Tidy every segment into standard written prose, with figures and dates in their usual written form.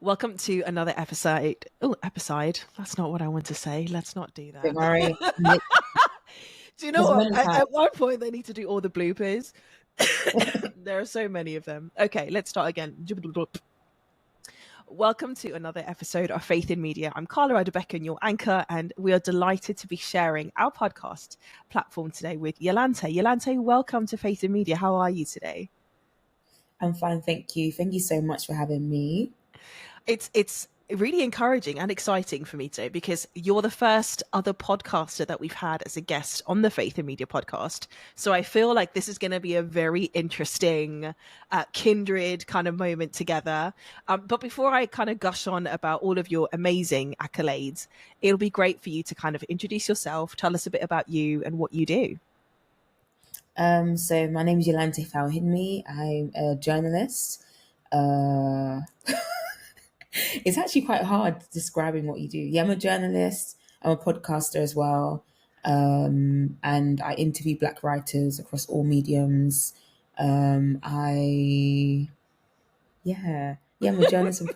Welcome to another episode. Oh, episode. That's not what I want to say. Let's not do that. Don't worry. Do you know There's what? many times. At one point, they need to do all the bloopers. There are so many of them. Okay, let's start again. Welcome to another episode of Faith in Media. I'm Carla Adebekun, your anchor, and we are delighted to be sharing our podcast platform today with Yolanthé. Yolanthé, welcome to Faith in Media. How are you today? I'm fine, thank you. Thank you so much for having me. It's really encouraging and exciting for me today because you're the first other podcaster that we've had as a guest on the Faith in Media podcast. So I feel like this is going to be a very interesting, kindred kind of moment together. But before I kind of gush on about all of your amazing accolades, it'll be great for you to kind of introduce yourself, tell us a bit about you and what you do. So my name is Yolanthé Fawehinmishares. I'm a journalist. It's actually quite hard describing what you do. Yeah, I'm a journalist. I'm a podcaster as well. And I interview Black writers across all mediums. I'm a journalist and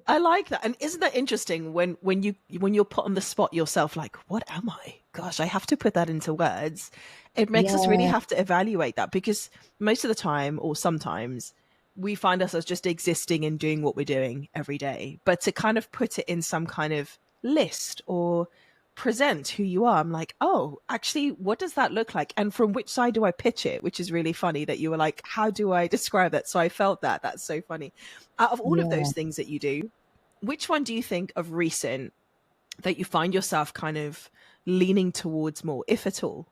I like that. And isn't that interesting when you're put on the spot yourself, like, what am I? Gosh, I have to put that into words. It makes us really have to evaluate that because most of the time or sometimes we find ourselves just existing and doing what we're doing every day. But to kind of put it in some kind of list or present who you are, I'm like, oh, actually, what does that look like? And from which side do I pitch it? Which is really funny that you were like, how do I describe that? So I felt that. That's so funny. Out of all of those things that you do, which one do you think of recent that you find yourself kind of leaning towards more, if at all?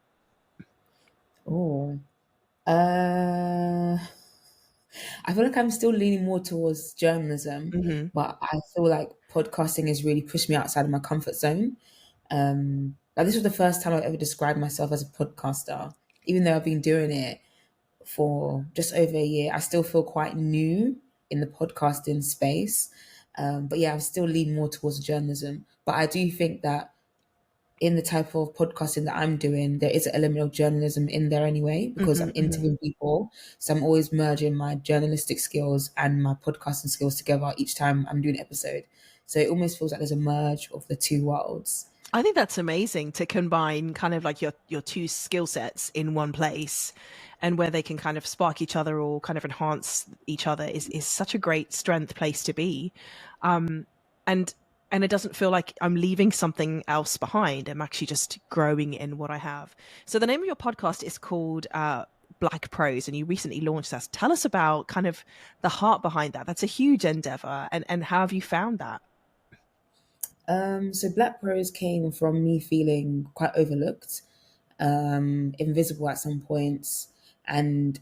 I feel like I'm still leaning more towards journalism, but I feel like podcasting has really pushed me outside of my comfort zone. Like this was the first time I've ever described myself as a podcaster. Even though I've been doing it for just over a year, I still feel quite new in the podcasting space. But yeah, I'm still leaning more towards journalism. But I do think that in the type of podcasting that I'm doing, there is an element of journalism in there anyway, because I'm interviewing people. So I'm always merging my journalistic skills and my podcasting skills together each time I'm doing an episode. So it almost feels like there's a merge of the two worlds. I think that's amazing to combine kind of like your two skill sets in one place and where they can kind of spark each other or kind of enhance each other is such a great strength place to be. And it doesn't feel like I'm leaving something else behind. I'm actually just growing in what I have. So the name of your podcast is called Black Prose, and you recently launched that. Tell us about kind of the heart behind that. That's a huge endeavor. And how have you found that? So Black Prose came from me feeling quite overlooked, invisible at some points. And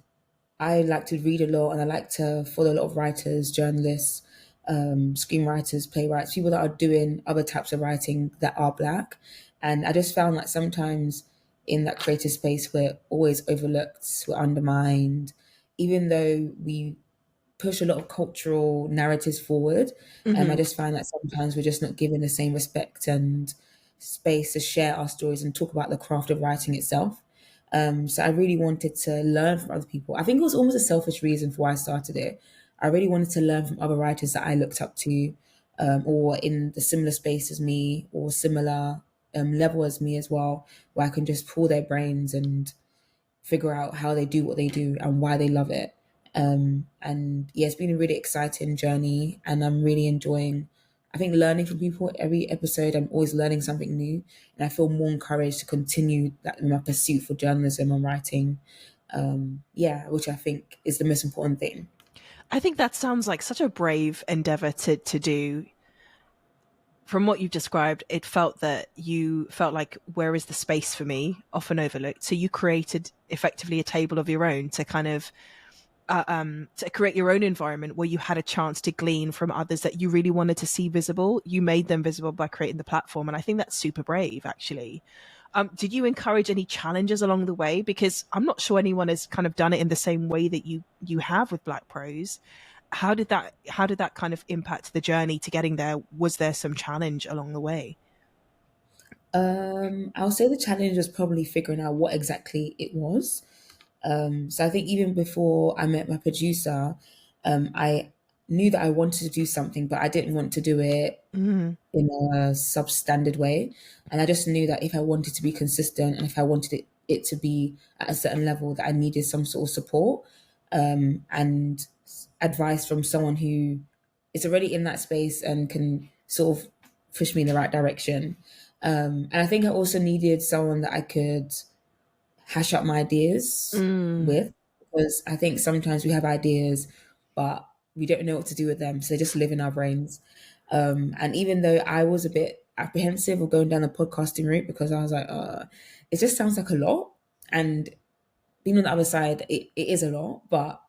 I like to read a lot and I like to follow a lot of writers, journalists, screenwriters, playwrights, people that are doing other types of writing that are Black. And I just found that sometimes in that creative space, we're always overlooked, we're undermined, even though we push a lot of cultural narratives forward. I just find that sometimes we're just not given the same respect and space to share our stories and talk about the craft of writing itself. So I really wanted to learn from other people. I think it was almost a selfish reason for why I started it. I really wanted to learn from other writers that I looked up to, or in the similar space as me, or similar level as me as well, where I can just pull their brains and figure out how they do what they do and why they love it. And yeah, it's been a really exciting journey, and I'm really enjoying, I think, learning from people. Every episode, I'm always learning something new, and I feel more encouraged to continue that in my pursuit for journalism and writing. Which I think is the most important thing. I think that sounds like such a brave endeavor to do. From what you've described, it felt that you felt like, where is the space for me? Often overlooked. So you created effectively a table of your own to kind of to create your own environment where you had a chance to glean from others that you really wanted to see visible. You made them visible by creating the platform. And I think that's super brave, actually. Did you encourage any challenges along the way? Because I'm not sure anyone has kind of done it in the same way that you have with Black Prose. How did that kind of impact the journey to getting there? Was there some challenge along the way? I'll say the challenge was probably figuring out what exactly it was. So I think even before I met my producer, I knew that I wanted to do something, but I didn't want to do it Mm, in a substandard way. And I just knew that if I wanted to be consistent and if I wanted it to be at a certain level, that I needed some sort of support and advice from someone who is already in that space and can sort of push me in the right direction. And I think I also needed someone that I could hash out my ideas mm, with, because I think sometimes we have ideas, but we don't know what to do with them. So they just live in our brains. And even though I was a bit apprehensive of going down the podcasting route because I was like, it just sounds like a lot. And being on the other side, it is a lot, but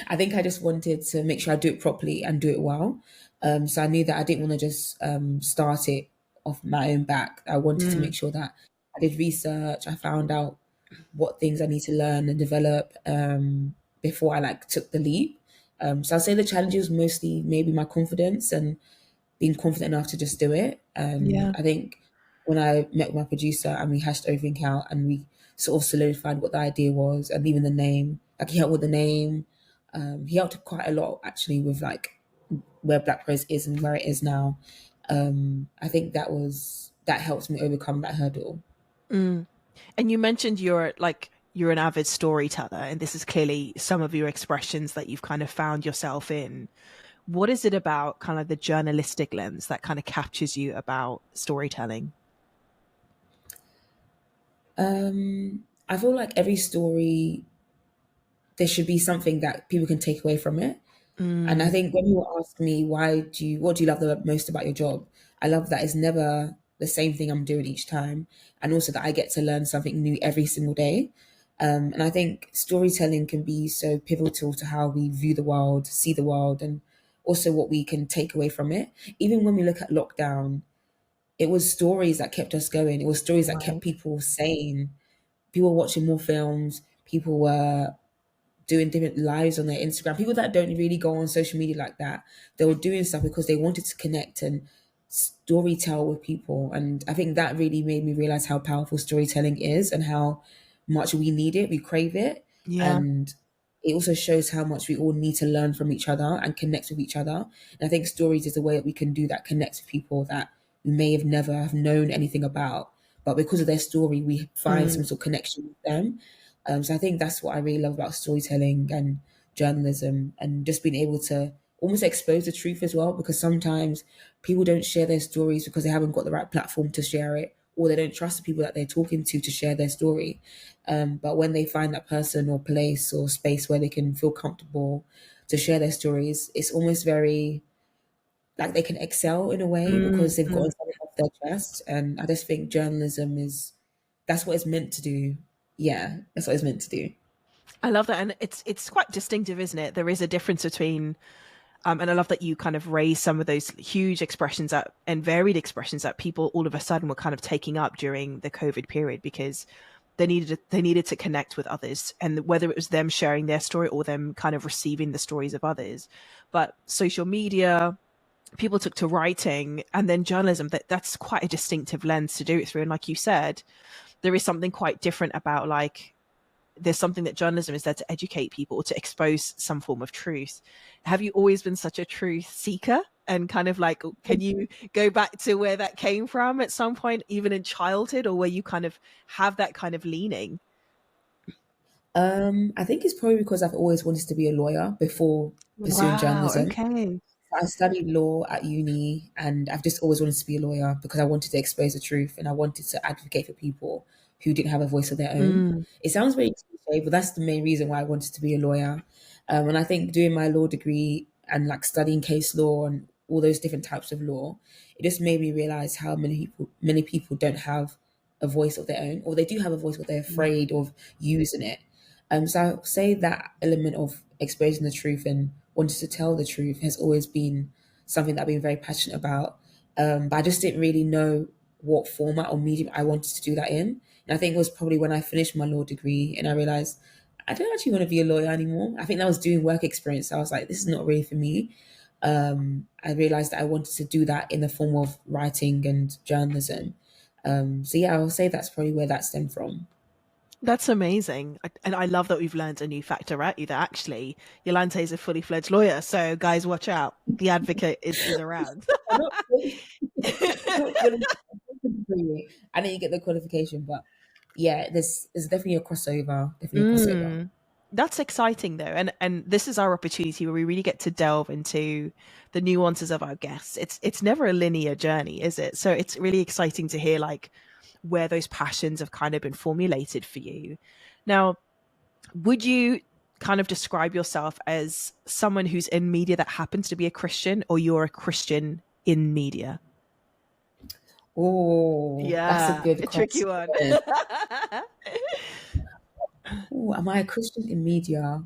I think I just wanted to make sure I do it properly and do it well. So I knew that I didn't want to just start it off my own back. I wanted to make mm. sure that I did research. I found out what things I need to learn and develop before I like took the leap. So I'll say the challenges mostly maybe my confidence and being confident enough to just do it. And Yeah. I think when I met with my producer and we hashed everything out and we sort of solidified what the idea was and even the name, like he helped with the name. He helped quite a lot actually with like where Black Rose is and where it is now. I think that helped me overcome that hurdle. Mm. And you mentioned you're an avid storyteller, and this is clearly some of your expressions that you've kind of found yourself in. What is it about kind of the journalistic lens that kind of captures you about storytelling? I feel like every story there should be something that people can take away from it. And I Mm, think when people ask me what do you love the most about your job, I love that it's never the same thing I'm doing each time, and also that I get to learn something new every single day. And I think storytelling can be so pivotal to how we view the world, see the world, and also what we can take away from it. Even when we look at lockdown, it was stories that kept us going. It was stories that kept right. people sane. People were watching more films. People were doing different lives on their Instagram. People that don't really go on social media like that, they were doing stuff because they wanted to connect and story tell with people. And I think that really made me realize how powerful storytelling is and how much we need it, we crave it. Yeah. And it also shows how much we all need to learn from each other and connect with each other. And I think stories is a way that we can do that, connect with people that we may have never have known anything about. But because of their story, we find Mm, some sort of connection with them. So I think that's what I really love about storytelling and journalism, and just being able to almost expose the truth as well, because sometimes people don't share their stories because they haven't got the right platform to share it, or they don't trust the people that they're talking to share their story. But when they find that person or place or space where they can feel comfortable to share their stories, it's almost very like they can excel in a way mm, because they've mm. gotten something off their chest. And I just think journalism is that's what it's meant to do. Yeah, that's what it's meant to do. I love that, and it's quite distinctive, isn't it? There is a difference between, and I love that you kind of raise some of those huge expressions that and varied expressions that people all of a sudden were kind of taking up during the COVID period because they needed to connect with others, and whether it was them sharing their story or them kind of receiving the stories of others. But social media, people took to writing, and then journalism. That's quite a distinctive lens to do it through. And like you said, there is something quite different about like there's something that journalism is there to educate people or to expose some form of truth. Have you always been such a truth seeker? And kind of like, can you go back to where that came from at some point, even in childhood, or where you kind of have that kind of leaning? I think it's probably because I've always wanted to be a lawyer before pursuing Wow. journalism. Okay. I studied law at uni and I've just always wanted to be a lawyer because I wanted to expose the truth and I wanted to advocate for people who didn't have a voice of their own. Mm, It sounds very cliche, but that's the main reason why I wanted to be a lawyer. And I think doing my law degree and like studying case law and all those different types of law, it just made me realize how many people don't have a voice of their own, or they do have a voice, but they're yeah. afraid of using it. So I'll say that element of exposing the truth and wanting to tell the truth has always been something that I've been very passionate about. But I just didn't really know what format or medium I wanted to do that in. And I think it was probably when I finished my law degree and I realized I don't actually want to be a lawyer anymore. I think that was doing work experience. I was like, this is not really for me. I realized that I wanted to do that in the form of writing and journalism. So yeah, I will say that's probably where that stemmed from. That's amazing. And I love that we've learned a new fact about you that actually Yolanthé is a fully fledged lawyer. So guys, watch out. The advocate is around. I'm not fully, I'm not fully degree. I know you get the qualification, but yeah, there's definitely a crossover. Definitely a crossover. Mm. That's exciting though. And this is our opportunity where we really get to delve into the nuances of our guests. It's never a linear journey, is it? So it's really exciting to hear like where those passions have kind of been formulated for you. Now, would you kind of describe yourself as someone who's in media that happens to be a Christian, or you're a Christian in media? Oh, that's a Yeah, good a tricky question. one. Oh, am I a Christian in media?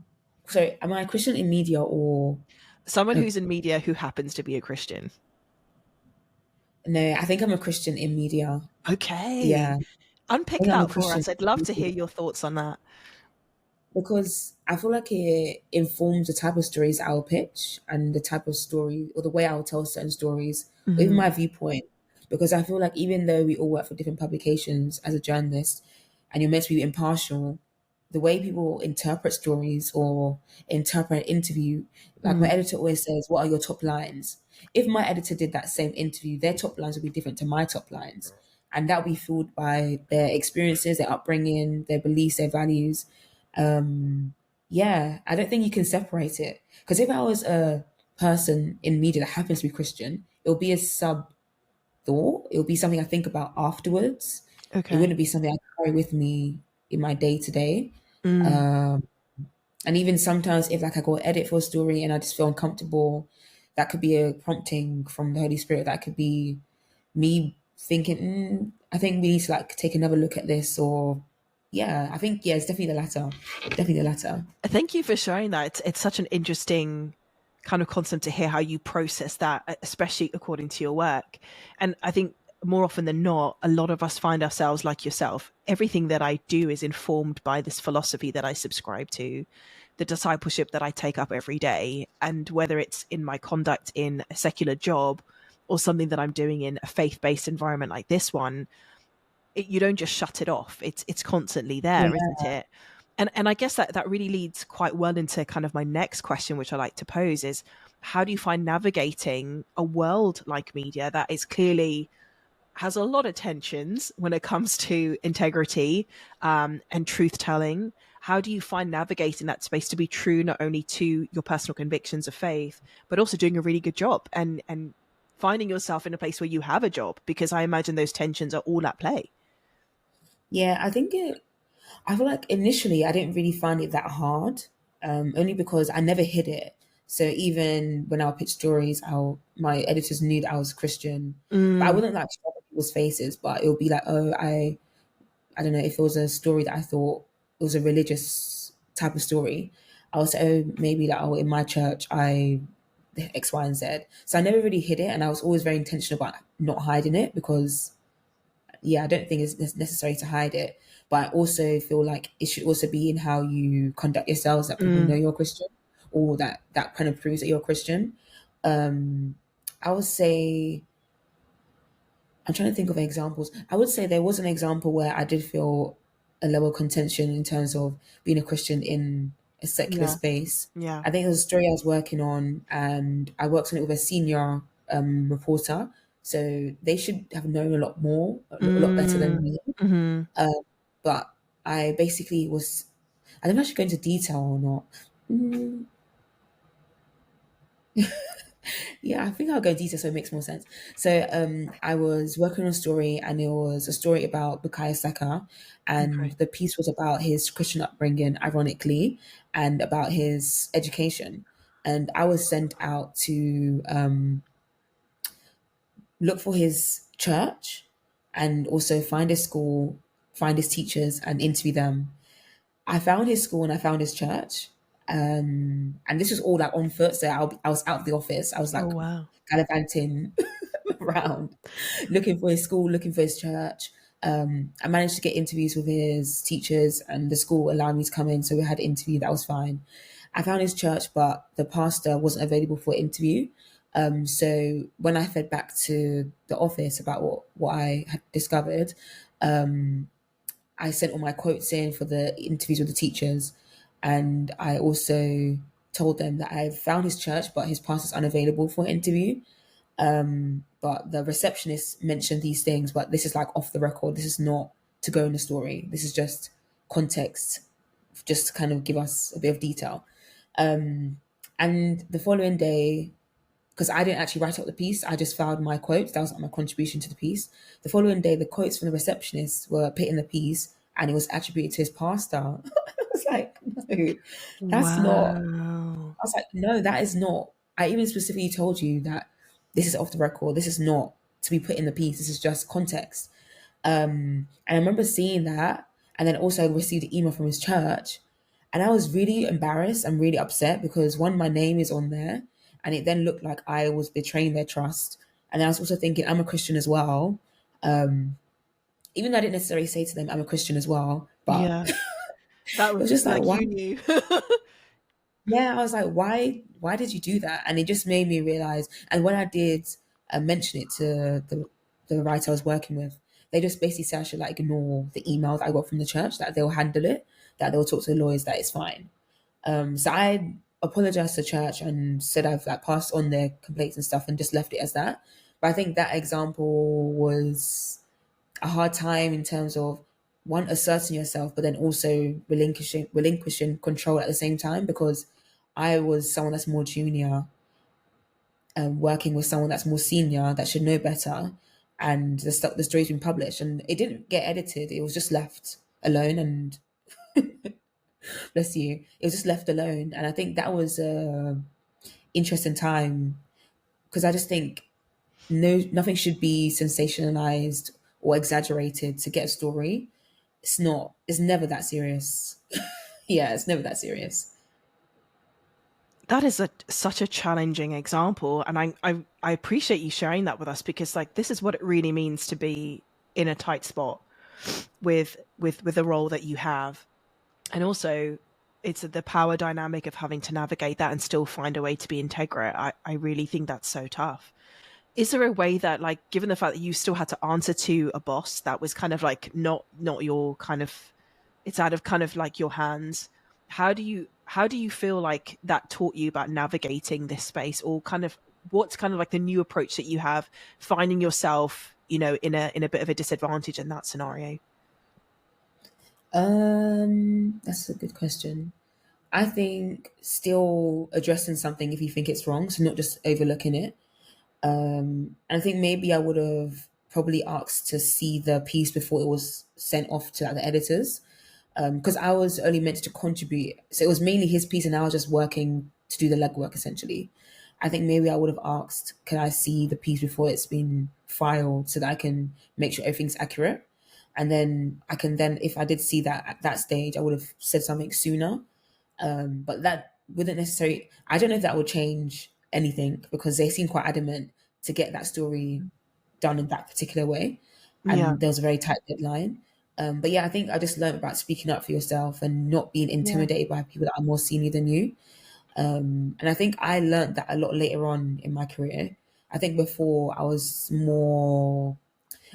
Sorry, am I a Christian in media or Someone no? who's in media who happens to be a Christian. No, I think I'm a Christian in media. Okay. Yeah, I Unpick think I'm a that for Christian us. I'd in love to hear media your thoughts on that. because I feel like it informs the type of stories I'll pitch and the type of story or the way I'll tell certain stories, or even Hmm. my viewpoint. Because I feel like even though we all work for different publications as a journalist, and you're meant to be impartial, the way people interpret stories or interpret an interview, like my Mm. editor always says, what are your top lines? If my editor did that same interview, their top lines would be different to my top lines. And that would be fueled by their experiences, their upbringing, their beliefs, their values. Yeah, I don't think you can separate it. Because if I was a person in media that happens to be Christian, it'll be a sub thought. It'll be something I think about afterwards. It Okay. wouldn't be something I carry with me in my day to day. Mm. And even sometimes if like I go edit for a story and I just feel uncomfortable, that could be a prompting from the Holy Spirit. That could be me thinking, I think we need to like take another look at this. Or yeah, I think yeah, it's definitely the latter. Definitely the latter. Thank you for sharing that. It's such an interesting kind of concept to hear how you process that, especially according to your work. And I think more often than not, a lot of us find ourselves like yourself. Everything that I do is informed by this philosophy that I subscribe to, the discipleship that I take up every day. And whether it's in my conduct in a secular job or something that I'm doing in a faith based environment like this one, you don't just shut it off. It's constantly Yeah. there, isn't it? And I guess that really leads quite well into kind of my next question, which I like to pose is, how do you find navigating a world like media that is clearly has a lot of tensions when it comes to integrity and truth telling? How do you find navigating that space to be true not only to your personal convictions of faith, but also doing a really good job and finding yourself in a place where you have a job? Because I imagine those tensions are all at play. Yeah, I feel like initially I didn't really find it that hard, only because I never hid it. So even when I would pitch stories, my editors knew that I was Christian, but I Mm, wouldn't like show up people's faces. But it would be like, oh, I don't know if it was a story that I thought it was a religious type of story. I would say, oh, maybe like, oh, in my church, I X, Y, and Z. So I never really hid it, and I was always very intentional about not hiding it because yeah, I don't think it's necessary to hide it. But I also feel like it should also be in how you conduct yourselves that people know mm, you're Christian, or that kind of proves that you're Christian. Um, I would say I'm trying to think of examples. I would say there was an example where I did feel a level of contention in terms of being a Christian in a secular yeah, space. yeah. I think it was a story I was working on, and I worked on it with a senior reporter. So they should have known a lot more, a lot better than Mm, me. mhm. But I basically was, I don't know if I should go into detail or not. Mm, yeah, I think I'll go into detail so it makes more sense. So I was working on a story, and it was a story about Bukayo Saka, and Okay. the piece was about his Christian upbringing, ironically, and about his education. And I was sent out to look for his church and also find his school, find his teachers, and interview them. I found his school and I found his church. And this was all like on foot. So I was out of the office. I was Oh like wow. gallivanting around, looking for his school, looking for his church. I managed to get interviews with his teachers, and the school allowed me to come in. So we had an interview. That was fine. I found his church, but the pastor wasn't available for interview. So when I fed back to the office about what I had discovered, I sent all my quotes in for the interviews with the teachers, and I also told them that I found his church, but his pastor's unavailable for an interview. But the receptionist mentioned these things, but this is like off the record. This is not to go in the story. This is just context, just to kind of give us a bit of detail. And the following day, because I didn't actually write up the piece, I just filed my quotes. That was like my contribution to the piece. The following day, the quotes from the receptionist were put in the piece, and it was attributed to his pastor. I was like, no, that's not. Wow. I was like, no, that is not. I even specifically told you that this is off the record. This is not to be put in the piece. This is just context. And I remember seeing that, and then also received an email from his church, and I was really embarrassed and really upset because one, my name is on there, and it then looked like I was betraying their trust. And I was also thinking, I'm a Christian as well. Even though I didn't necessarily say to them, I'm a Christian as well, but Yeah. it That was was just like, like why? you knew. Yeah, I was like, why did you do that? And it just made me realize. And when I did mention it to the writer I was working with, they just basically said I should like ignore the email that I got from the church, that they'll handle it, that they'll talk to the lawyers, that it's fine. So I apologized to the church and said I've like passed on their complaints and stuff and just left it as that. But I think that example was a hard time in terms of one, asserting yourself, but then also relinquishing control at the same time, because I was someone that's more junior and working with someone that's more senior that should know better, and the story's been published and it didn't get edited. It was just left alone, and bless you, it was just left alone. And I think that was a interesting time, because I just think nothing should be sensationalized or exaggerated to get a story. It's not. It's never that serious. Yeah, it's never that serious. That is such a challenging example, and I appreciate you sharing that with us, because like this is what it really means to be in a tight spot with the role that you have. And also it's the power dynamic of having to navigate that and still find a way to be integral. I really think that's so tough. Is there a way that, like, given the fact that you still had to answer to a boss that was kind of like not your kind of, it's out of kind of like your hands, how do you feel like that taught you about navigating this space, or kind of what's kind of like the new approach that you have, finding yourself, you know, in a bit of a disadvantage in that scenario? That's a good question. I think still addressing something if you think it's wrong, so not just overlooking it. And I think maybe I would have probably asked to see the piece before it was sent off to like, the editors, because I was only meant to contribute. So it was mainly his piece, and I was just working to do the legwork essentially. I think maybe I would have asked, can I see the piece before it's been filed so that I can make sure everything's accurate? And then I can then, if I did see that at that stage, I would have said something sooner. But that wouldn't necessarily, I don't know if that would change anything, because they seem quite adamant to get that story done in that particular way. Yeah. And there was a very tight deadline. But yeah, I think I just learned about speaking up for yourself and not being Yeah. intimidated by people that are more senior than you. And I think I learned that a lot later on in my career. I think before I was more,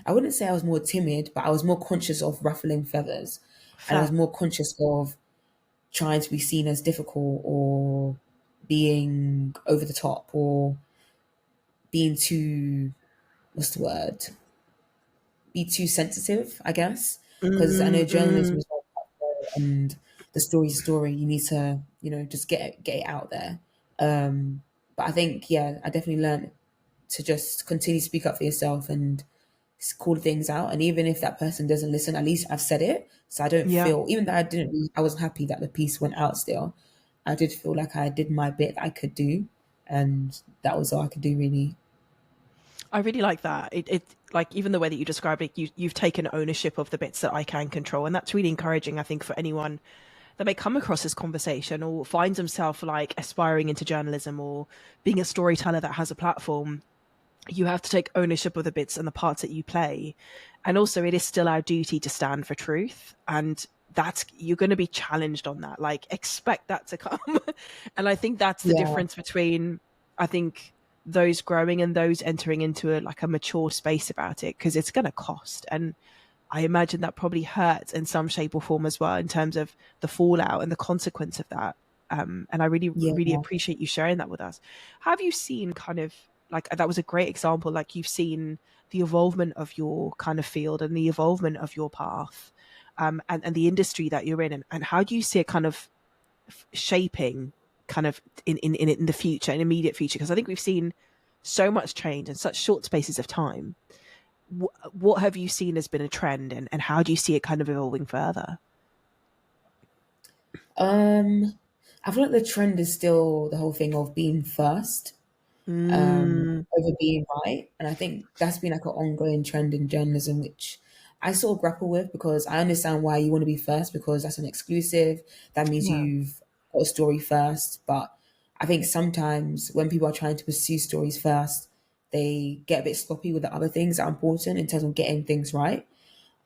I wouldn't say I was more timid, but I was more conscious of ruffling feathers. And I was Fair. more conscious of trying to be seen as difficult, or being over the top, or being too, what's the word? Be too sensitive, I guess. Because I know journalism Mm-mm. is all about, and the story's a story. You need to, just get it out there. But I think, yeah, I definitely learned to just continue to speak up for yourself and call things out. And even if that person doesn't listen, at least I've said it. So I don't Yeah. feel, even though I wasn't happy that the piece went out still, I did feel like I did my bit that I could do. And that was all I could do, really. I really like that. It like, even the way that you described it, you've taken ownership of the bits that I can control, and that's really encouraging, I think, for anyone that may come across this conversation or finds himself like aspiring into journalism or being a storyteller that has a platform. You have to take ownership of the bits and the parts that you play, and also it is still our duty to stand for truth, and that's, you're going to be challenged on that, like expect that to come. And I think that's the Yeah, difference between, I think, those growing and those entering into a like a mature space about it, because it's going to cost. And I imagine that probably hurts in some shape or form as well, in terms of the fallout and the consequence of that. And I really, Yeah. really appreciate you sharing that with us. Have you seen kind of, like, that was a great example, like you've seen the evolvement of your kind of field and the evolvement of your path, and the industry that you're in, and how do you see it kind of shaping kind of in the future, in immediate future? Because I think we've seen so much change in such short spaces of time. What have you seen has been a trend, and how do you see it kind of evolving further? I feel like the trend is still the whole thing of being first, Mm, over being right. And I think that's been like an ongoing trend in journalism, which I sort of grapple with, because I understand why you want to be first, because that's an exclusive. That means yeah, you've got a story first. But I think sometimes when people are trying to pursue stories first, they get a bit sloppy with the other things that are important in terms of getting things right.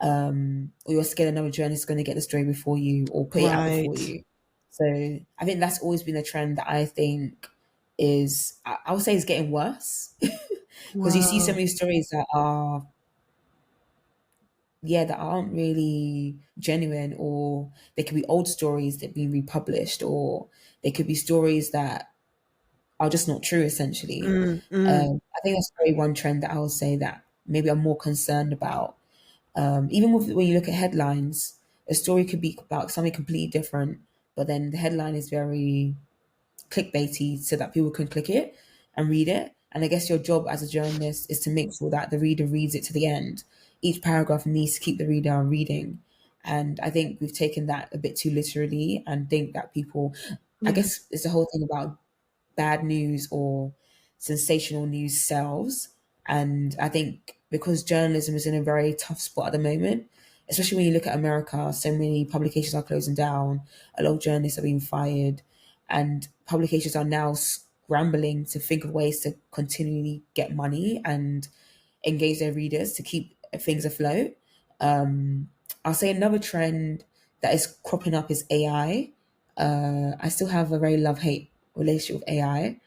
Or you're scared another journalist is going to get the story before you or put it out before right. you. So I think that's always been a trend that I think is, I would say, is getting worse, because you see so Wow. many stories that are, yeah, that aren't really genuine, or they could be old stories that have been republished, or they could be stories that are just not true, essentially. Mm, mm, I think that's probably one trend that I would say that maybe I'm more concerned about. Even with, when you look at headlines, a story could be about something completely different, but then the headline is very clickbaity so that people can click it and read it. And I guess your job as a journalist is to make sure that the reader reads it to the end. Each paragraph needs to keep the reader reading. And I think we've taken that a bit too literally and think that people, I yeah. guess it's the whole thing about bad news or sensational news sells. And I think because journalism is in a very tough spot at the moment, especially when you look at America, so many publications are closing down, a lot of journalists are being fired, and publications are now scrambling to think of ways to continually get money and engage their readers to keep things afloat. I'll say another trend that is cropping up is AI. I still have a very love hate relationship with AI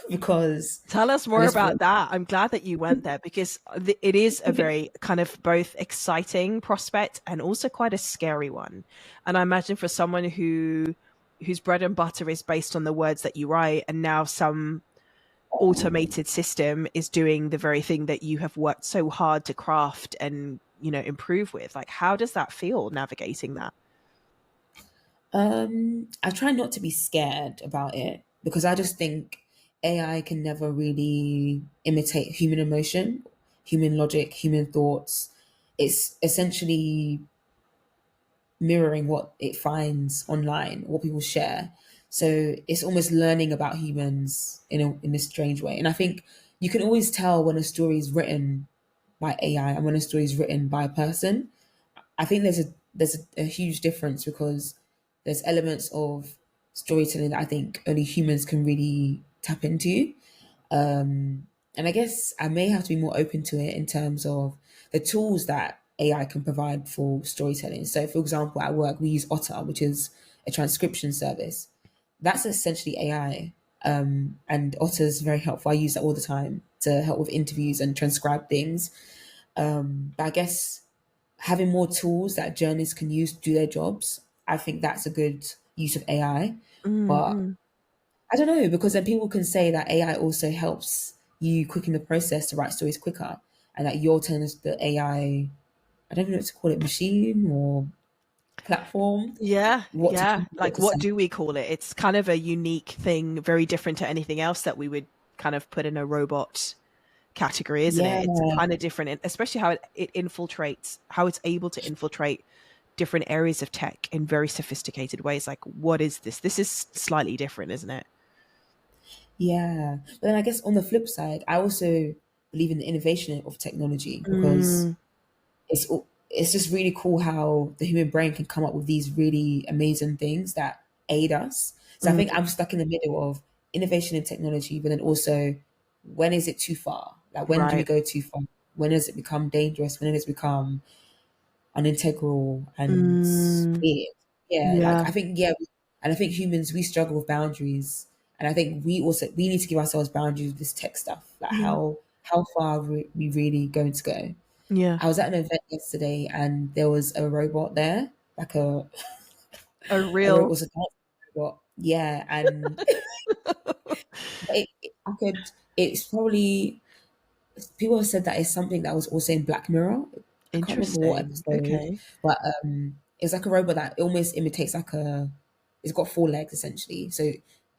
because Tell us I more guess about that. I'm glad that you went there, because it is a very kind of both exciting prospect and also quite a scary one. And I imagine for someone whose bread and butter is based on the words that you write, and now some automated system is doing the very thing that you have worked so hard to craft and, improve with. Like, how does that feel navigating that? I try not to be scared about it, because I just think AI can never really imitate human emotion, human logic, human thoughts. It's essentially mirroring what it finds online, what people share. So it's almost learning about humans in a strange way. And I think you can always tell when a story is written by AI and when a story is written by a person. I think there's a huge difference, because there's elements of storytelling that I think only humans can really tap into. And I guess I may have to be more open to it in terms of the tools that AI can provide for storytelling. So, for example, at work, we use Otter, which is a transcription service. That's essentially AI. And Otter is very helpful. I use that all the time to help with interviews and transcribe things. But I guess having more tools that journalists can use to do their jobs, I think that's a good use of AI. But Mm-hmm. I don't know, because then people can say that AI also helps you quicken the process to write stories quicker, and that your turn is the I don't know what to call it, machine or platform, Yeah, what to yeah. do, what Like, to what say. do we call it? It's kind of a unique ththing, very different to anything else that we would kind of put in a robot category, isn't Yeah, it? It's kind of different, especially how it infiltrates, how it's able to infiltrate different areas of tech in very sophisticated ways. Like, what is this? This is slightly different, isn't it? yeah. But then I guess on the flip side, I also believe in the innovation of technology, because Mm, it's just really cool how the human brain can come up with these really amazing things that aid us. So I think mm, I'm stuck in the middle of innovation in technology, but then also, when is it too far? Like, when do we right. go too far? When does it become dangerous? When does it become unintegral and Mm, weird? Yeah, like yeah. I think, yeah, and I think humans, we struggle with boundaries, and I think we need to give ourselves boundaries with this tech stuff. Like, Yeah. how far are we really going to go? Yeah. I was at an event yesterday and there was a robot there, like A a robot real was a dance robot. Yeah, and I could. It's probably people have said that it's something that was also in Black Mirror. I can't remember what interesting. episode, Okay. but it's like a robot that almost imitates like a. It's got four legs essentially. So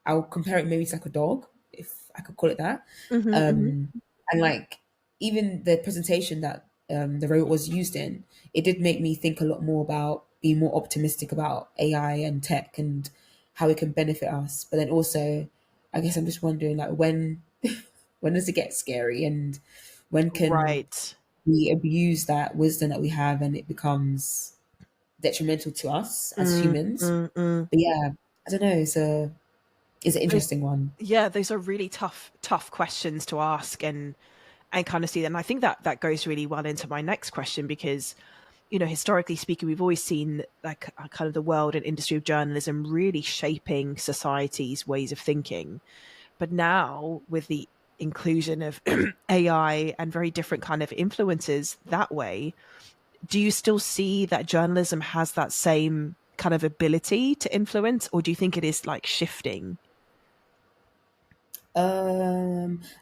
I'll compare it maybe to like a dog, if I could call it that. Hmm. Hmm. And like even the presentation that the robot was used in, it did make me think a lot more about being more optimistic about AI and tech and how it can benefit us. But then also, I guess I'm just wondering like when does it get scary and when can Right. we abuse that wisdom that we have and it becomes detrimental to us as Mm, humans? mm, mm. But yeah, I don't know. It's an Those, interesting one. yeah, those are really tough questions to ask and kind of see. And I think that that goes really well into my next question because, historically speaking, we've always seen like kind of the world and industry of journalism really shaping society's ways of thinking. But now with the inclusion of AI and very different kind of influences that way, do you still see that journalism has that same kind of ability to influence, or do you think it is like shifting?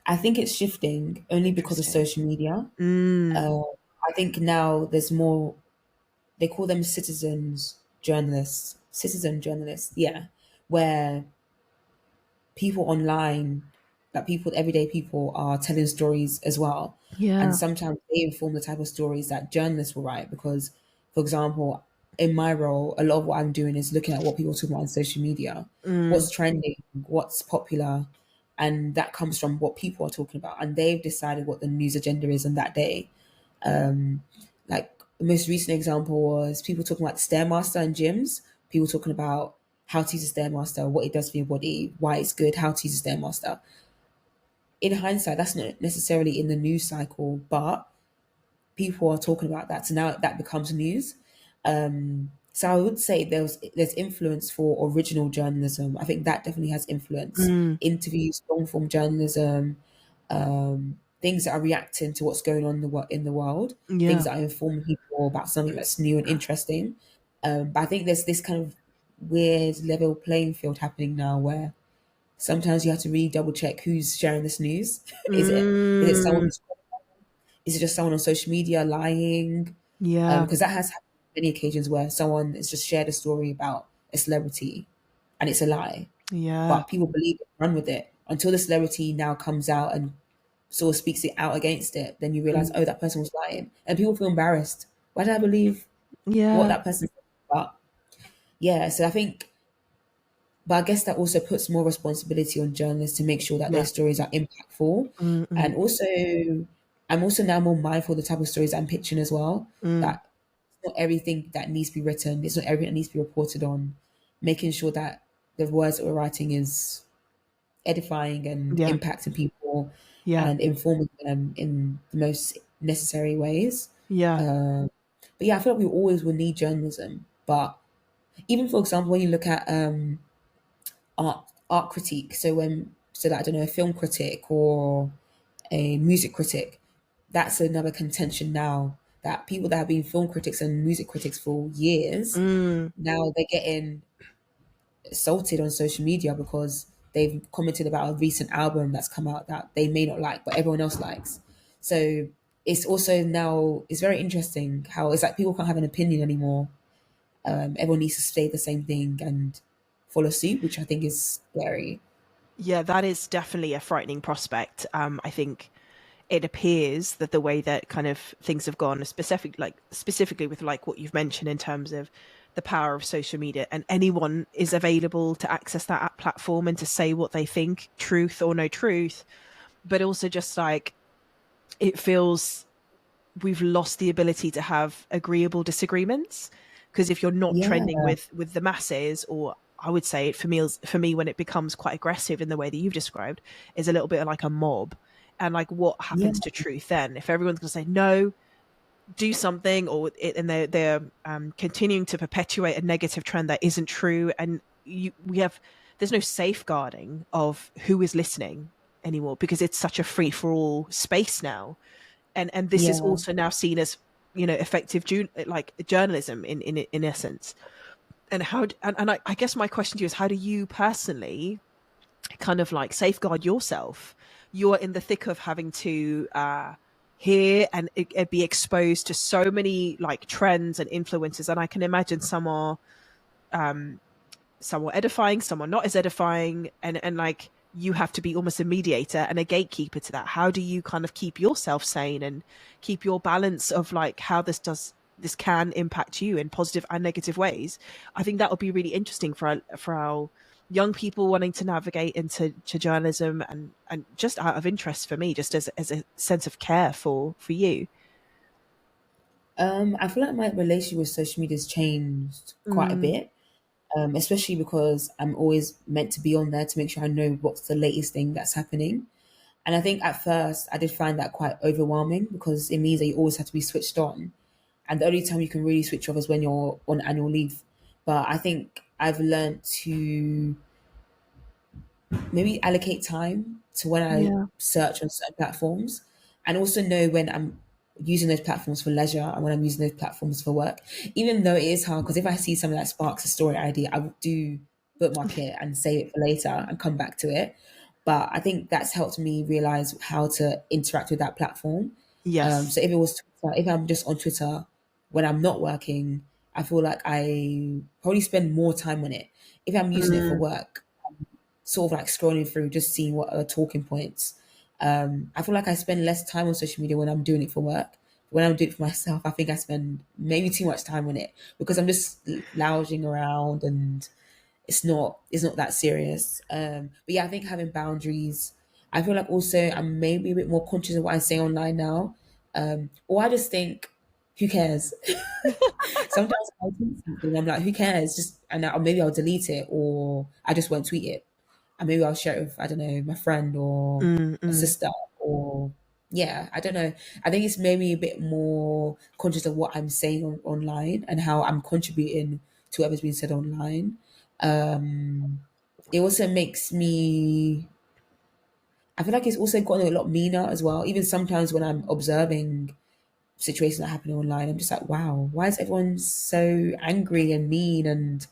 I think it's shifting only because of Interesting. social media. Mm, Uh, I think now there's more. They call them citizen journalists. Yeah, where people online, that people, everyday people, are telling stories as well. And yeah. sometimes they inform the type of stories that journalists will write. Because, for example, in my role, a lot of what I'm doing is looking at what people are talking about on social media, Mm, what's trending, what's popular, and that comes from what people are talking about. And they've decided what the news agenda is on that day. Like the most recent example was people talking about the Stairmaster in gyms, people talking about how to use a Stairmaster, what it does for your body, why it's good, how to use a Stairmaster. In hindsight, that's not necessarily in the news cycle, but people are talking about that. So now that becomes news. So I would say there's influence for original journalism. I think that definitely has influence. mm, Interviews, long form journalism, things that are reacting to what's going on in the world, things yeah. that are informing people about something that's new and interesting. But I think there's this kind of weird level playing field happening now where sometimes you have to really double check who's sharing this news. Is it someone Mm, who's is it just someone on social media lying? yeah. Because that has happened on many occasions where someone has just shared a story about a celebrity and it's a lie, Yeah. but people believe it, run with it until the celebrity now comes out and sort of speaks it out against it. Then you realize, Mm, oh, that person was lying, and people feel embarrassed. Why did I believe what yeah. that person said? But yeah, so I think, but I guess that also puts more responsibility on journalists to make sure that their Yeah. stories are impactful. Mm, mm, And also, I'm also now more mindful of the type of stories I'm pitching as well. mm. That it's not everything that needs to be written, it's not everything that needs to be reported on. Making sure that the words that we're writing is edifying and Yeah. impacting people Yeah. and informing them in the most necessary ways. Yeah. Uh, but yeah, I feel like we always will need journalism. But even for example, when you look at art critique. So that I don't know, a film critic or a music critic, that's another contention now that people that have been film critics and music critics for years, Mm, now they're getting assaulted on social media because they've commented about a recent album that's come out that they may not like, but everyone else likes. So it's also now it's very interesting how it's like people can't have an opinion anymore. Everyone needs to say the same thing and follow suit, which I think is scary. yeah, that is definitely a frightening prospect. I think it appears that the way that kind of things have gone, specifically with like what you've mentioned in terms of the power of social media, and anyone is available to access that app platform and to say what they think, truth or no truth. But also just like it feels we've lost the ability to have agreeable disagreements, because if you're not Yeah, trending with the masses, or I would say it for me when it becomes quite aggressive in the way that you've described, is a little bit like a mob. And like what yeah, happens to truth then if everyone's going to say no, do something, and they're continuing to perpetuate a negative trend that isn't true, and we have there's no safeguarding of who is listening anymore because it's such a free for all space now. and this is Yeah. also now seen as, effective like journalism in essence. And I guess my question to you is, how do you personally kind of like safeguard yourself? You're in the thick of having to hear and be exposed to so many like trends and influences, and I can imagine some are edifying, some are not as edifying, and like you have to be almost a mediator and a gatekeeper to that. How do you kind of keep yourself sane and keep your balance of like how this can impact you in positive and negative ways? I think that would be really interesting for our young people wanting to navigate into journalism, and just out of interest for me, just as a sense of care for you. I feel like my relationship with social media has changed quite a Mm, bit, especially because I'm always meant to be on there to make sure I know what's the latest thing that's happening. And I think at first I did find that quite overwhelming because it means that you always have to be switched on. And the only time you can really switch off is when you're on annual leave. But I think I've learned to maybe allocate time to when I yeah. search on certain platforms, and also know when I'm using those platforms for leisure and when I'm using those platforms for work. Even though it is hard, because if I see something that sparks a story idea, I do bookmark it and save it for later and come back to it. But I think that's helped me realize how to interact with that platform. Yes. So if it was Twitter, if I'm just on Twitter when I'm not working, I feel like I probably spend more time on it. If I'm using it for Mm, work, sort of like scrolling through, just seeing what are talking points. I feel like I spend less time on social media when I'm doing it for work. When I'm doing it for myself, I think I spend maybe too much time on it because I'm just lounging around and it's not that serious. But yeah, I think having boundaries. I feel like also I'm maybe a bit more conscious of what I say online now. Or I just think, who cares? Sometimes I'll tweet something, I'm like, who cares? Just or maybe I'll delete it or I just won't tweet it. And maybe I'll share it with, I don't know, my friend or a mm. sister or yeah, I don't know. I think it's maybe a bit more conscious of what I'm saying online and how I'm contributing to whatever's being said online. Um, it also makes me, I feel like it's also gotten a lot meaner as well. Even sometimes when I'm observing situations that happen online, I'm just like, wow, why is everyone so angry and mean and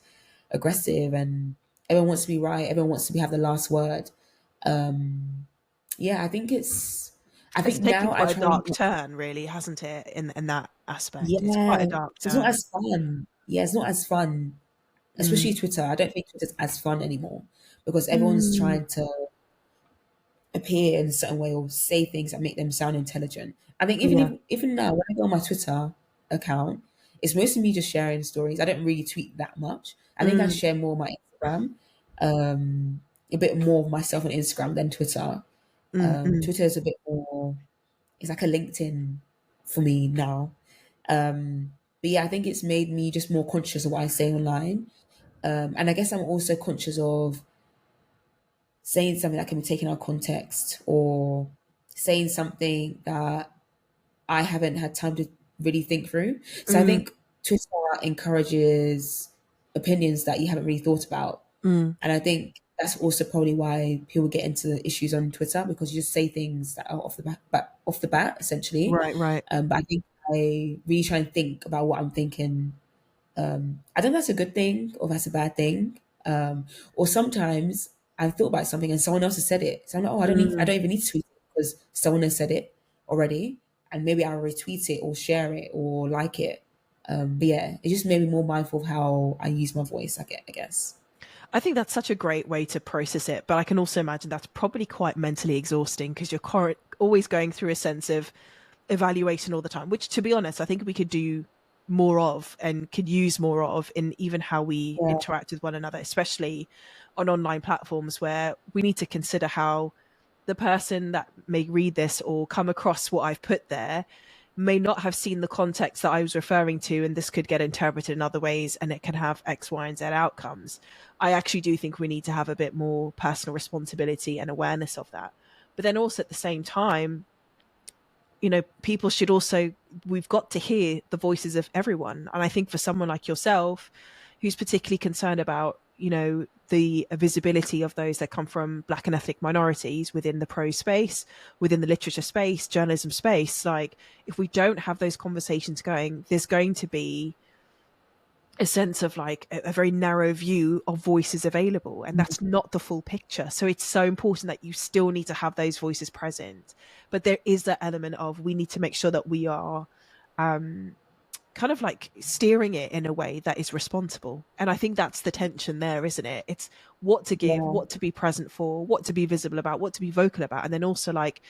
aggressive and everyone wants to be right, everyone wants to have the last word. Yeah, I It's think taken now I quite a try and dark turn, really, hasn't it? In that aspect, it's yeah, quite a dark it's not turn. as fun. Yeah, it's not as fun, Mm. especially Twitter. I don't think Twitter's as fun anymore because everyone's Mm. trying to appear in a certain way or say things that make them sound intelligent. I think Yeah. even now when I go on my Twitter account, it's mostly me just sharing stories. I don't really tweet that much. I think I Mm. share more on my Instagram, a bit more of myself on Instagram than Twitter. Mm. Mm. Twitter is a bit more. It's like a LinkedIn for me now. But yeah, I think it's made me just more conscious of what I say online. And I guess I'm also conscious of saying something that can be taken out of context or saying something that I haven't had time to really think through. So I Mm. think Twitter encourages opinions that you haven't really thought about. Mm. And I think that's also probably why people get into the issues on Twitter because you just say things that are off the bat essentially. Right. Right. But I think I really try and think about what I'm thinking. I don't know if that's a good thing or if that's a bad thing. Or sometimes I've thought about something and someone else has said it. So I'm like, oh, I Mm. don't even need to tweet it because someone has said it already. And maybe I'll retweet it or share it or like it. But yeah, it just made me more mindful of how I use my voice, I guess. I think that's such a great way to process it, but I can also imagine that's probably quite mentally exhausting because you're always going through a sense of evaluation all the time, which, to be honest, I think we could do more of and could use more of in even how we Yeah. interact with one another, especially on online platforms where we need to consider how the person that may read this or come across what I've put there may not have seen the context that I was referring to, and this could get interpreted in other ways and it can have X, Y, and Z outcomes. I actually do think we need to have a bit more personal responsibility and awareness of that. But then also at the same time, people should also, we've got to hear the voices of everyone. And I think for someone like yourself, who's particularly concerned about the visibility of those that come from Black and ethnic minorities within the prose space, within the literature space, journalism space. Like, if we don't have those conversations going, there's going to be a sense of like a very narrow view of voices available, and that's not the full picture. So it's so important that you still need to have those voices present, but there is that element of, we need to make sure that we are kind of like steering it in a way that is responsible. And I think that's the tension there, isn't it? It's what to give, Yeah. what to be present for, what to be visible about, what to be vocal about, and then also like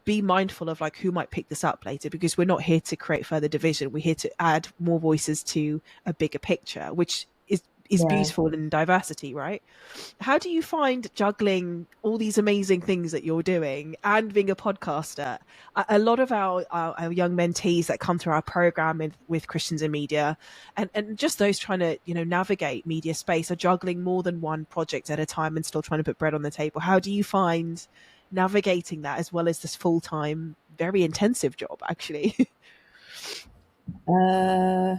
be mindful of like who might pick this up later, because we're not here to create further division. We're here to add more voices to a bigger picture, which is Yeah. beautiful in diversity, right? How do you find juggling all these amazing things that you're doing and being a podcaster? A lot of our young mentees that come through our program with Christians in Media, and just those trying to navigate media space, are juggling more than one project at a time and still trying to put bread on the table. How do you find navigating that, as well as this full-time, very intensive job, actually? Uh,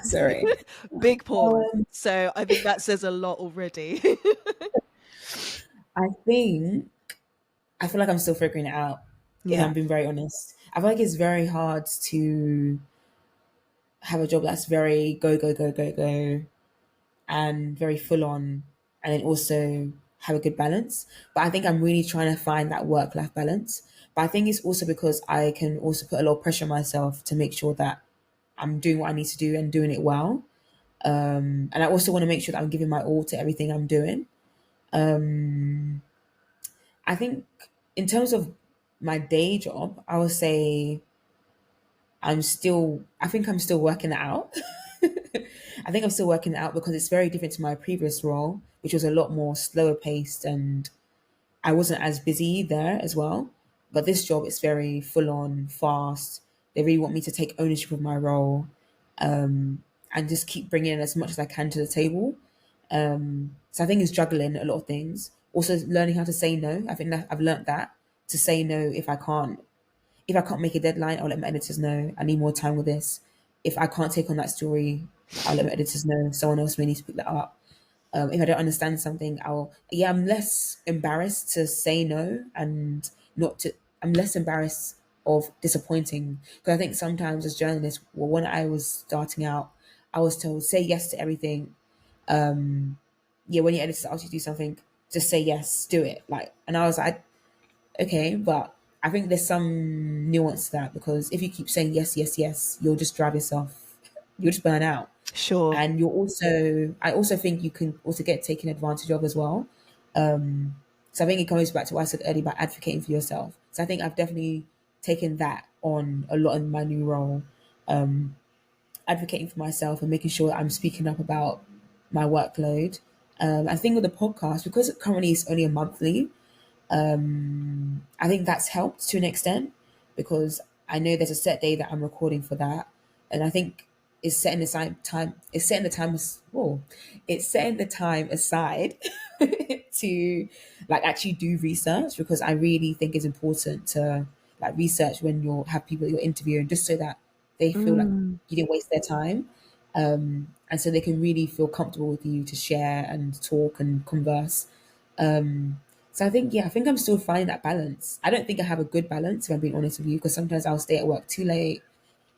sorry. Big pause. Um, So I think that says a lot already. I think I feel like I'm still figuring it out. If Yeah, I'm being very honest, I feel like it's very hard to have a job that's very go go go go go and very full on, and then also have a good balance. But I think I'm really trying to find that work life balance. But I think it's also because I can also put a lot of pressure on myself to make sure that I'm doing what I need to do and doing it well. And I also want to make sure that I'm giving my all to everything I'm doing. I think in terms of my day job, I would say I think I'm still working it out. I think I'm still working it out because it's very different to my previous role, which was a lot more slower paced, and I wasn't as busy there as well. But this job is very full on, fast. They really want me to take ownership of my role, and just keep bringing in as much as I can to the table. So I think it's juggling a lot of things. Also learning how to say no. I think that I've learned that, to say no if I can't make a deadline, I'll let my editors know I need more time with this. If I can't take on that story, I'll let my editors know someone else may need to pick that up. If I don't understand something, I'm less embarrassed to say no, and not to, I'm less embarrassed of disappointing. Because I think sometimes as journalists, well, when I was starting out, I was told, say yes to everything. Yeah, when your editors ask you to do something, just say yes, do it. Like, and I was like, okay, but I think there's some nuance to that, because if you keep saying yes, yes, yes, you'll just drive yourself, you'll just burn out. sure. And I also think you can also get taken advantage of as well. So I think it comes back to what I said earlier about advocating for yourself. So I think I've definitely taken that on a lot in my new role, advocating for myself and making sure I'm speaking up about my workload. I think with the podcast, because currently it's only a monthly, I think that's helped to an extent, because I know there's a set day that I'm recording for that, and I think it's setting the time. It's setting the time. It's setting the time aside to like actually do research, because I really think it's important to like research when you have people that you're interviewing, just so that they feel like Mm. you didn't waste their time, and so they can really feel comfortable with you to share and talk and converse. So I think, yeah, I think I'm still finding that balance. I don't think I have a good balance, if I'm being honest with you, because sometimes I'll stay at work too late.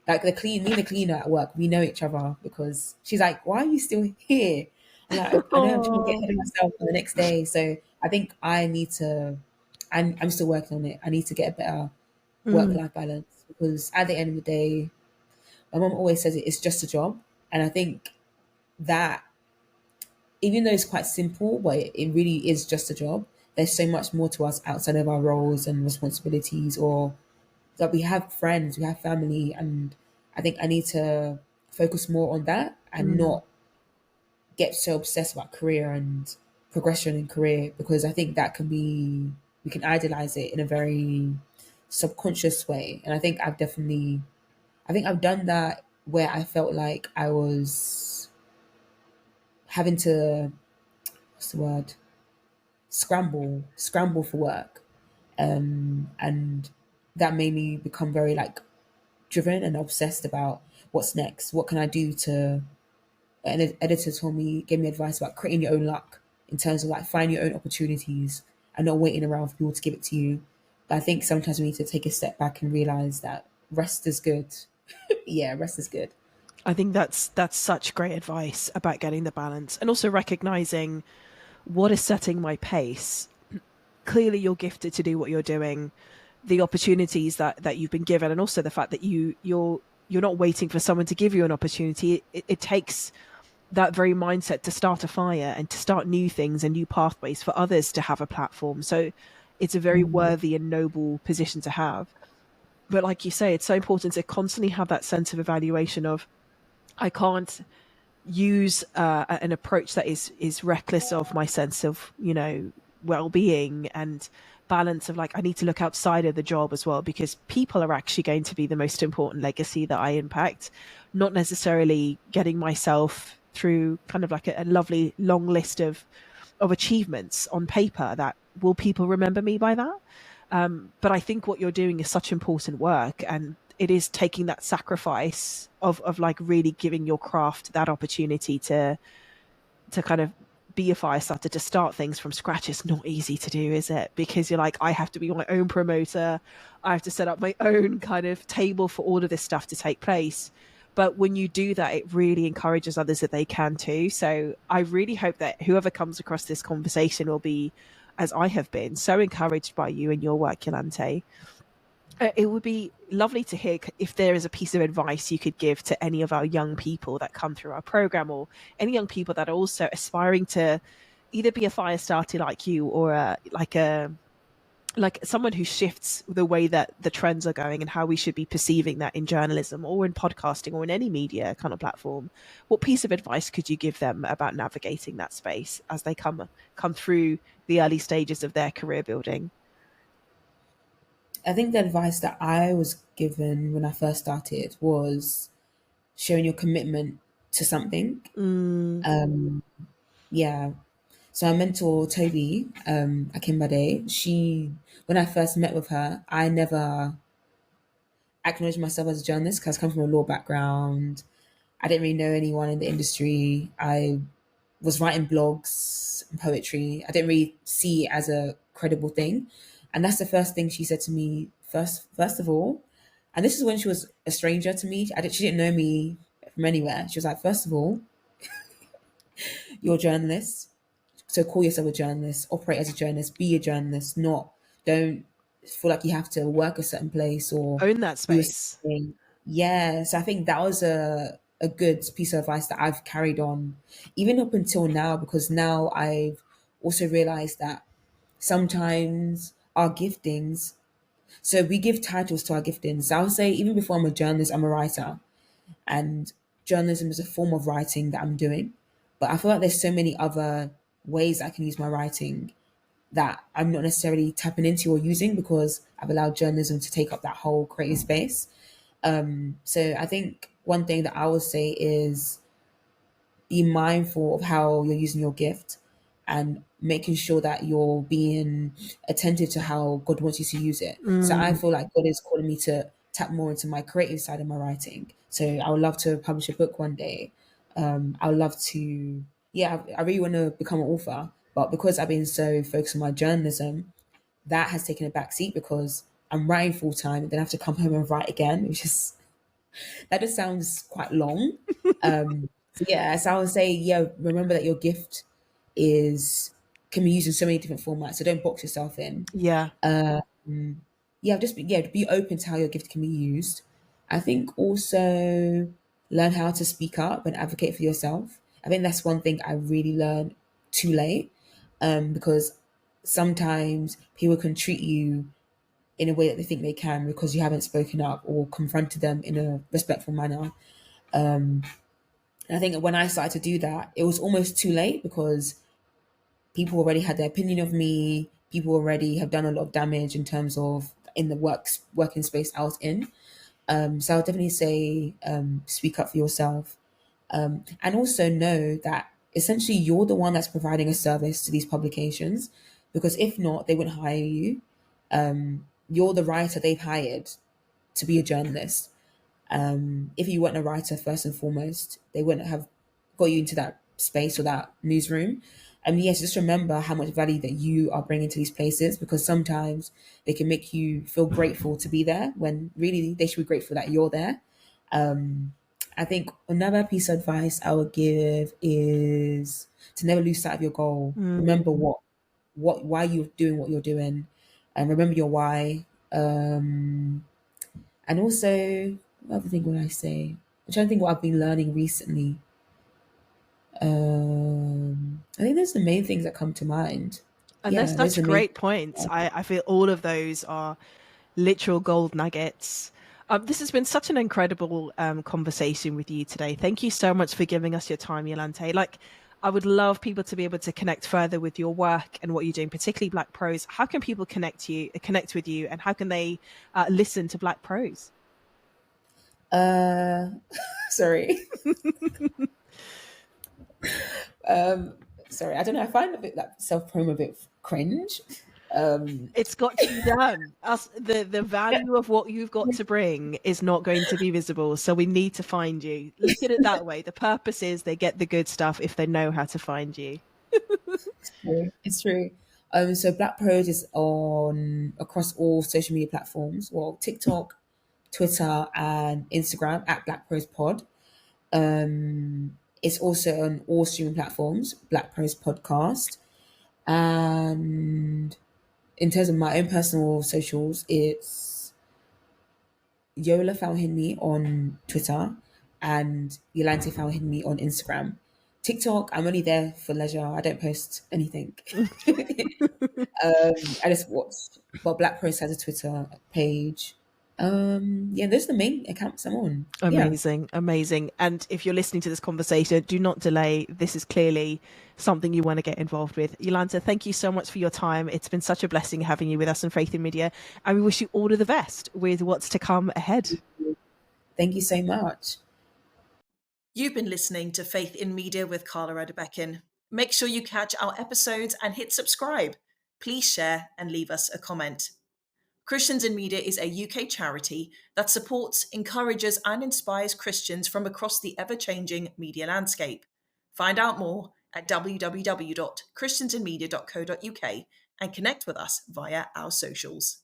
Like me and the cleaner at work, we know each other, because she's like, "Why are you still here?" I'm like, "I know I'm trying to get Oh. ahead of myself for the next day." So I think I need to. I'm still working on it. I need to get a better work Mm. life balance, because at the end of the day, my mom always says it's just a job, and I think that even though it's quite simple, but it really is just a job. There's so much more to us outside of our roles and responsibilities, or that we have friends, we have family, and I think I need to focus more on that and Mm. not get so obsessed about career and progression in career, because I think that can be, we can idolize it in a very subconscious way. And I think I've done that where I felt like I was having to, what's the word? Scramble for work, and that made me become very like driven and obsessed about what's next. What can I do to an editor gave me advice about creating your own luck in terms of like finding your own opportunities and not waiting around for people to give it to you. But I think sometimes we need to take a step back and realize that rest is good. Yeah, rest is good. I think that's such great advice about getting the balance and also recognizing what is setting my pace. Clearly you're gifted to do what you're doing, the opportunities that you've been given, and also the fact that you're not waiting for someone to give you an opportunity. It takes that very mindset to start a fire and to start new things and new pathways for others to have a platform. So it's a very worthy and noble position to have. But like you say, it's so important to constantly have that sense of evaluation of, I can't use an approach that is reckless of my sense of, well-being and balance of like, I need to look outside of the job as well, because people are actually going to be the most important legacy that I impact, not necessarily getting myself through kind of like a lovely long list of achievements on paper. That will people remember me by that? But I think what you're doing is such important work, and it is taking that sacrifice of like really giving your craft that opportunity to kind of be a fire starter, to start things from scratch. It's not easy to do, is it? Because you're like, I have to be my own promoter. I have to set up my own kind of table for all of this stuff to take place. But when you do that, it really encourages others that they can too. So I really hope that whoever comes across this conversation will be, as I have been, so encouraged by you and your work, Yolanthé. It would be lovely to hear if there is a piece of advice you could give to any of our young people that come through our program, or any young people that are also aspiring to either be a fire starter like you, or like someone who shifts the way that the trends are going and how we should be perceiving that in journalism or in podcasting or in any media kind of platform. What piece of advice could you give them about navigating that space as they come through the early stages of their career building? I think the advice that I was given when I first started was showing your commitment to something. Mm. Yeah. So my mentor Toby, Akimbade, when I first met with her, I never acknowledged myself as a journalist because I come from a law background. I didn't really know anyone in the industry. I was writing blogs and poetry. I didn't really see it as a credible thing. And that's the first thing she said to me first of all. And this is when she was a stranger to me. She didn't know me from anywhere. She was like, first of all, you're a journalist. So call yourself a journalist, operate as a journalist, be a journalist, don't feel like you have to work a certain place or Own that do a space. certain thing. Yeah. So I think that was a good piece of advice that I've carried on even up until now, because now I've also realized that sometimes our giftings, so we give titles to our giftings. So I'll say even before I'm a journalist, I'm a writer, and journalism is a form of writing that I'm doing. But I feel like there's so many other ways I can use my writing that I'm not necessarily tapping into or using because I've allowed journalism to take up that whole creative space. So I think one thing that I would say is be mindful of how you're using your gift and making sure that you're being attentive to how God wants you to use it. So I Mm. feel like God is calling me to tap more into my creative side of my writing. So I would love to publish a book one day. I would love to, yeah, I really want to become an author. But because I've been so focused on my journalism, that has taken a back seat because I'm writing full time and then I have to come home and write again, which is, that just sounds quite long. So yeah, so I would say, yeah, remember that your gift is can be used in so many different formats. So don't box yourself in. Yeah. Yeah, be open to how your gift can be used. I think also learn how to speak up and advocate for yourself. I think that's one thing I really learned too late, because sometimes people can treat you in a way that they think they can because you haven't spoken up or confronted them in a respectful manner. And I think when I started to do that, it was almost too late because people already had their opinion of me. People already have done a lot of damage in terms of in the working space I was in. So I'll definitely say speak up for yourself, and also know that essentially you're the one that's providing a service to these publications, because if not, they wouldn't hire you. You're the writer they've hired to be a journalist. If you weren't a writer first and foremost, they wouldn't have got you into that space or that newsroom. And yes, just remember how much value that you are bringing to these places, because sometimes they can make you feel grateful to be there when really they should be grateful that you're there. I think another piece of advice I would give is to never lose sight of your goal. Remember why you're doing what you're doing, and remember your why. And also, what other thing would I say? I'm trying to think what I've been learning recently. I think those are the main things that come to mind. And they're Yeah, those are such the main. great points. I feel all of those are literal gold nuggets. This has been such an incredible conversation with you today. Thank you so much for giving us your time, Yolanthé. Like, I would love people to be able to connect further with your work and what you're doing, particularly Black Prose. How can people connect with you, and how can they listen to Black Prose? Uh, sorry. Sorry. I don't know. I find a bit like self promo a bit cringe. It's got to be done. Us, the value of what you've got to bring is not going to be visible, so we need to find you. Look at it that way. The purpose is they get the good stuff if they know how to find you. It's true. So Black Prose is on across all social media platforms. Well, TikTok, Twitter, and Instagram at Black Prose Pod. It's also on all streaming platforms, Black Prose Podcast. And in terms of my own personal socials, it's Yola Fawehinmi on Twitter and Yolanthé Fawehinmi on Instagram. TikTok, I'm only there for leisure. I don't post anything. I just watch. But Black Prose has a Twitter page. Yeah, those are the main accounts I'm on. Yeah. Amazing, amazing. And if you're listening to this conversation, do not delay. This is clearly something you want to get involved with. Yolanthé, thank you so much for your time. It's been such a blessing having you with us on Faith in Media, and we wish you all of the best with what's to come ahead. Thank you so much. You've been listening to Faith in Media with Carla Adebekun. Make sure you catch our episodes and hit subscribe. Please share and leave us a comment. Christians in Media is a UK charity that supports, encourages, and inspires Christians from across the ever-changing media landscape. Find out more at www.christiansinmedia.co.uk and connect with us via our socials.